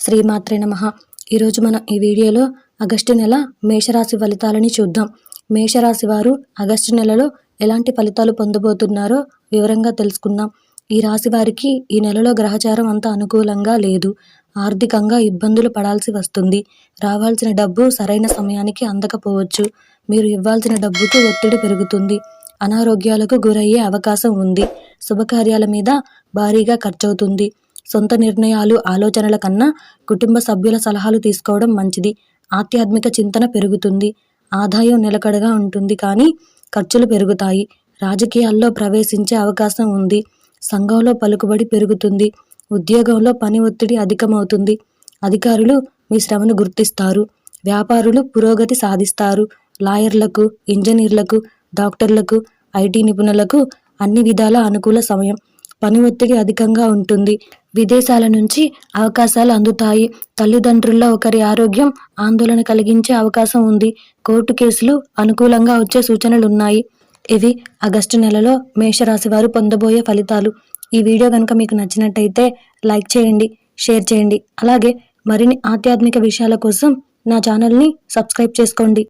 శ్రీమాత్రే నమః. ఈరోజు మనం ఈ వీడియోలో ఆగస్టు నెల మేషరాశి ఫలితాలని చూద్దాం. మేషరాశి వారు ఆగస్టు నెలలో ఎలాంటి ఫలితాలు పొందబోతున్నారో వివరంగా తెలుసుకుందాం. ఈ రాశి వారికి ఈ నెలలో గ్రహచారం అంత అనుకూలంగా లేదు. ఆర్థికంగా ఇబ్బందులు పడాల్సి వస్తుంది. రావాల్సిన డబ్బు సరైన సమయానికి అందకపోవచ్చు. మీరు ఇవ్వాల్సిన డబ్బుకు ఒత్తిడి పెరుగుతుంది. అనారోగ్యాలకు గురయ్యే అవకాశం ఉంది. శుభకార్యాల మీద భారీగా ఖర్చవుతుంది. సొంత నిర్ణయాలు ఆలోచనల కన్నా కుటుంబ సభ్యుల సలహాలు తీసుకోవడం మంచిది. ఆధ్యాత్మిక చింతన పెరుగుతుంది. ఆదాయం నిలకడగా ఉంటుంది, కానీ ఖర్చులు పెరుగుతాయి. రాజకీయాల్లో ప్రవేశించే అవకాశం ఉంది. సంఘంలో పలుకుబడి పెరుగుతుంది. ఉద్యోగంలో పని ఒత్తిడి అధికమవుతుంది. అధికారులు మీ శ్రమను గుర్తిస్తారు. వ్యాపారులు పురోగతి సాధిస్తారు. లాయర్లకు, ఇంజనీర్లకు, డాక్టర్లకు, ఐటీ నిపుణులకు అన్ని విధాల అనుకూల సమయం. పని ఒత్తిడి అధికంగా ఉంటుంది. విదేశాల నుంచి అవకాశాలు అందుతాయి. తల్లిదండ్రుల్లో ఒకరి ఆరోగ్యం ఆందోళన కలిగించే అవకాశం ఉంది. కోర్టు కేసులు అనుకూలంగా వచ్చే సూచనలున్నాయి. ఇవి ఆగస్టు నెలలో మేషరాశి వారు పొందబోయే ఫలితాలు. ఈ వీడియో కనుక మీకు నచ్చినట్టయితే లైక్ చేయండి, షేర్ చేయండి. అలాగే మరిన్ని ఆధ్యాత్మిక విషయాల కోసం నా ఛానల్ని సబ్స్క్రైబ్ చేసుకోండి.